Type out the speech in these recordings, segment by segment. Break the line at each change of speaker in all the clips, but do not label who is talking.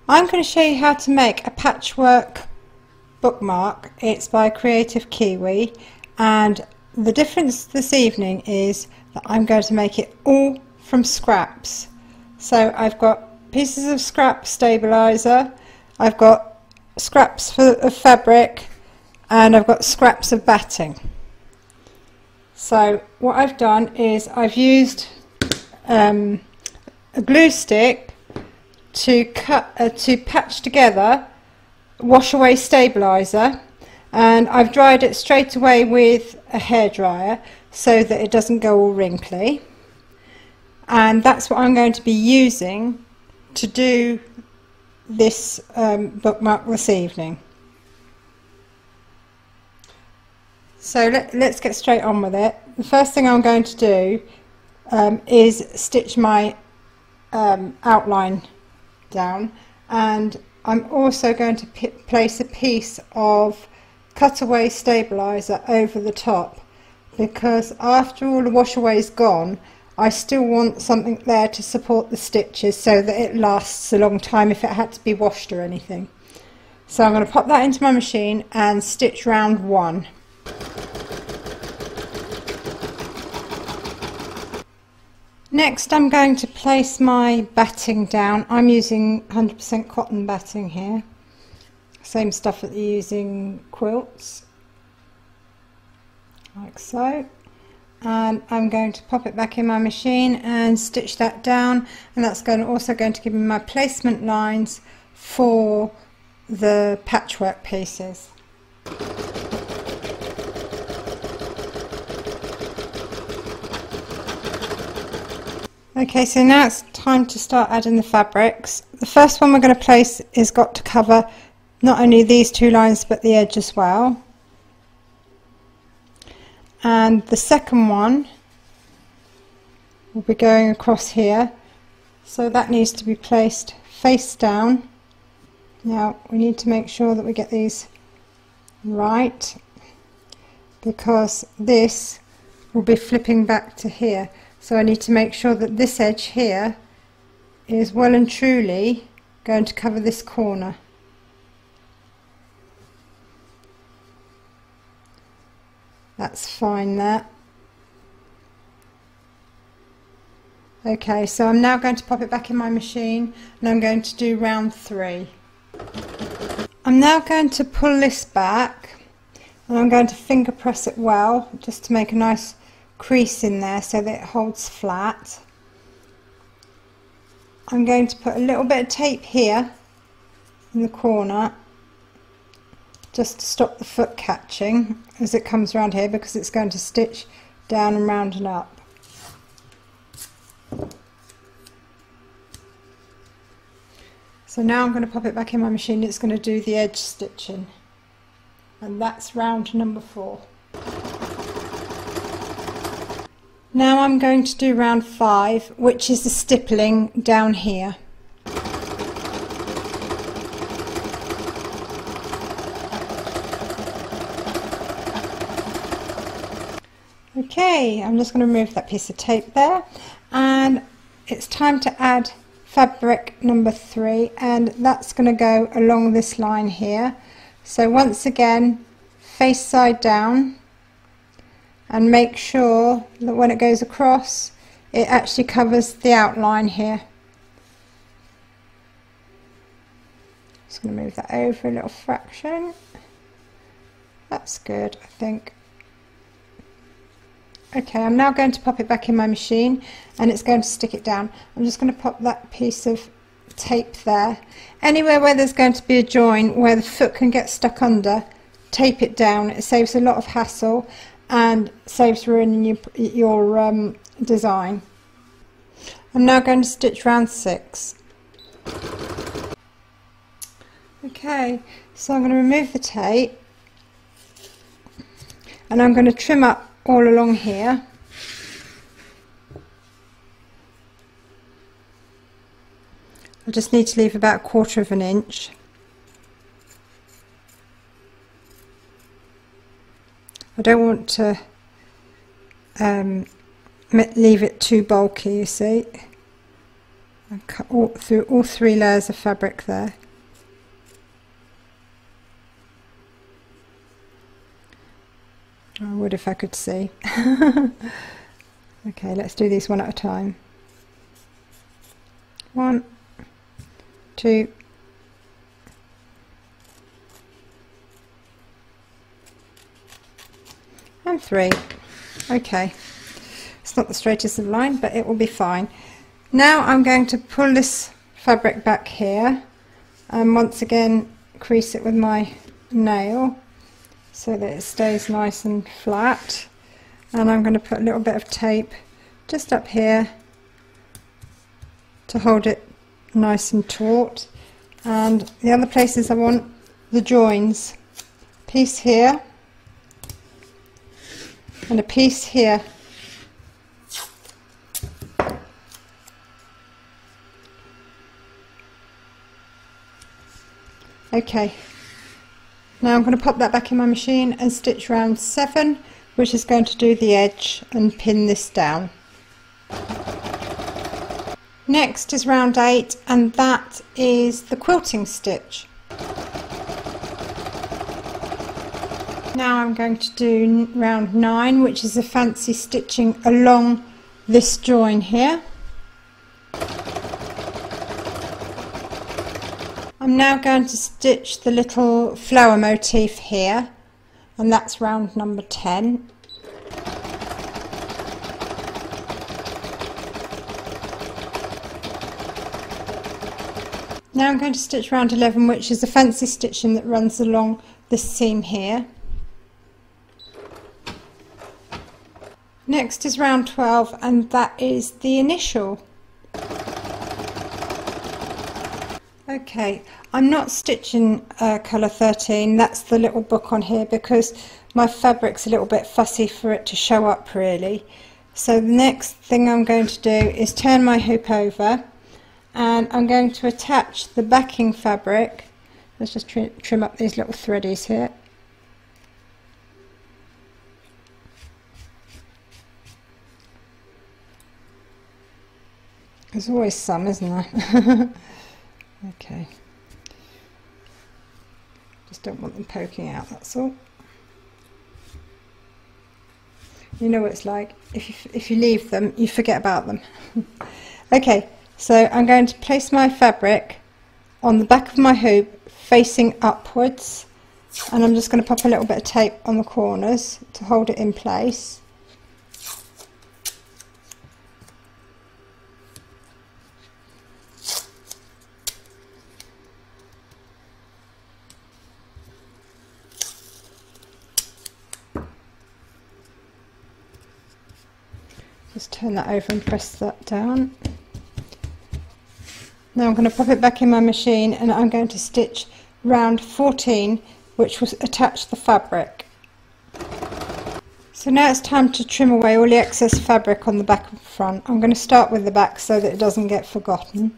I'm going to show you how to make a patchwork bookmark. It's by Kreative Kiwi, and the difference this evening is that I'm going to make it all from scraps. So I've got pieces of scrap stabiliser, I've got scraps of fabric, and I've got scraps of batting. So what I've done is I've used a glue stick to patch together wash away stabiliser, and I've dried it straight away with a hairdryer so that it doesn't go all wrinkly, and that's what I'm going to be using to do this bookmark this evening. So let's get straight on with it. The first thing I'm going to do is stitch my outline down, and I'm also going to place a piece of cutaway stabiliser over the top, because after all the wash away is gone, I still want something there to support the stitches so that it lasts a long time if it had to be washed or anything. So I'm going to pop that into my machine and stitch round one. Next I'm going to place my batting down. I'm using 100% cotton batting here, same stuff that you use in quilts, like so, and I'm going to pop it back in my machine and stitch that down, and that's also going to give me my placement lines for the patchwork pieces. Okay, so now it's time to start adding the fabrics. The first one we're going to place is got to cover not only these two lines but the edge as well. And the second one will be going across here, so that needs to be placed face down. Now we need to make sure that we get these right, because this will be flipping back to here. So I need to make sure that this edge here is well and truly going to cover this corner. That's fine there. Okay, so I'm now going to pop it back in my machine, and I'm going to do round 3. I'm now going to pull this back, and I'm going to finger press it well, just to make a nice crease in there so that it holds flat. I'm going to put a little bit of tape here in the corner just to stop the foot catching as it comes around here, because it's going to stitch down and round and up. So now I'm going to pop it back in my machine. It's going to do the edge stitching, and that's round number 4. Now I'm going to do round 5, which is the stippling down here. Okay, I'm just going to remove that piece of tape there, and it's time to add fabric number 3, and that's going to go along this line here. So once again, face side down, and make sure that when it goes across it actually covers the outline here. Just going to move that over a little fraction. That's good, I think. Okay, I'm now going to pop it back in my machine, and it's going to stick it down. I'm just going to pop that piece of tape there. Anywhere where there's going to be a join where the foot can get stuck under, tape it down. It saves a lot of hassle and saves ruining your design. I'm now going to stitch round 6. Okay, so I'm going to remove the tape, and I'm going to trim up all along here. I just need to leave about 1/4 of an inch. I don't want to leave it too bulky, you see. and cut through all 3 layers of fabric there. I would if I could see. Okay, let's do these one at a time. 1, 2, and 3. Okay, it's not the straightest of line, but it will be fine. Now I'm going to pull this fabric back here and once again crease it with my nail so that it stays nice and flat, and I'm going to put a little bit of tape just up here to hold it nice and taut, and the other places I want the joins, piece here and a piece here. Okay, now I'm going to pop that back in my machine and stitch round 7, which is going to do the edge, and pin this down. Next is round 8, and that is the quilting stitch. Now I'm going to do round 9, which is a fancy stitching along this join here. I'm now going to stitch the little flower motif here, and that's round number 10. Now I'm going to stitch round 11, which is a fancy stitching that runs along this seam here. Next is round 12, and that is the initial. Okay, I'm not stitching colour 13, that's the little book on here, because my fabric's a little bit fussy for it to show up really. So the next thing I'm going to do is turn my hoop over, and I'm going to attach the backing fabric. Let's just trim up these little threadies here. There's always some, isn't there? Okay, just don't want them poking out, that's all. You know what it's like, if you leave them, you forget about them. Okay, so I'm going to place my fabric on the back of my hoop facing upwards, and I'm just going to pop a little bit of tape on the corners to hold it in place. Just turn that over and press that down. Now I'm going to pop it back in my machine, and I'm going to stitch round 14, which will attach the fabric. So now it's time to trim away all the excess fabric on the back and front. I'm going to start with the back so that it doesn't get forgotten.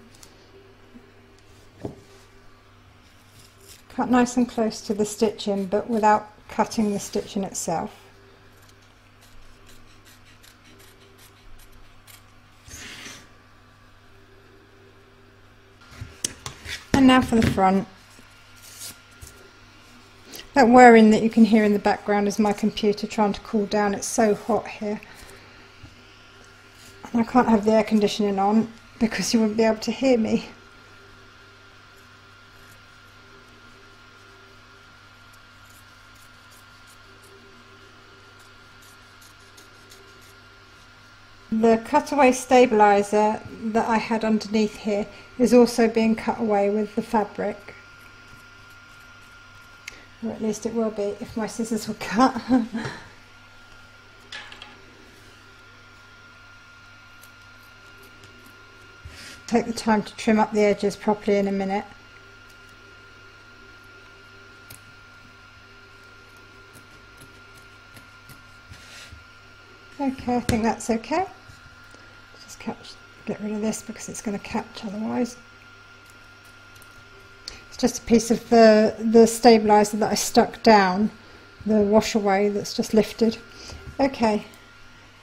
Cut nice and close to the stitching, but without cutting the stitching itself. And now for the front. That whirring that you can hear in the background is my computer trying to cool down. It's so hot here. And I can't have the air conditioning on because you wouldn't be able to hear me. The cutaway stabiliser that I had underneath here is also being cut away with the fabric. Or at least it will be if my scissors will cut. Take the time to trim up the edges properly in a minute. Okay, I think that's okay. Just get rid of this because it's going to catch otherwise. It's just a piece of the stabiliser that I stuck down, the wash away that's just lifted. Okay,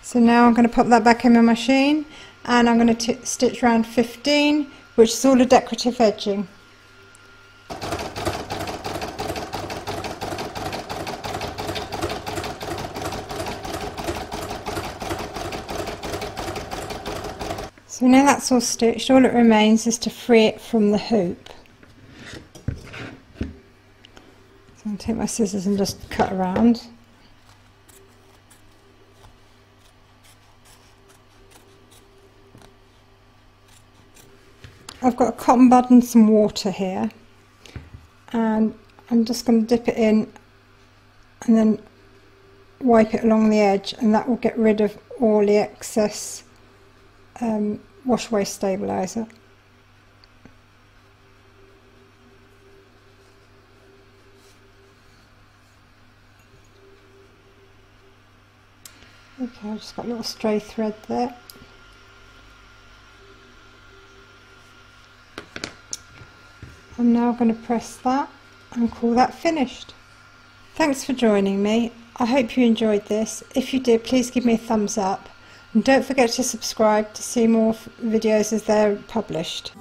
So now I'm going to pop that back in my machine, and I'm going to stitch around 15, which is all the decorative edging. So now that's all stitched, all it remains is to free it from the hoop. So I'm going to take my scissors and just cut around. I've got a cotton bud and some water here, and I'm just going to dip it in and then wipe it along the edge, and that will get rid of all the excess wash away stabiliser. Okay, I've just got a little stray thread there. I'm now going to press that and call that finished. Thanks for joining me. I hope you enjoyed this. If you did, please give me a thumbs up, and don't forget to subscribe to see more videos as they're published.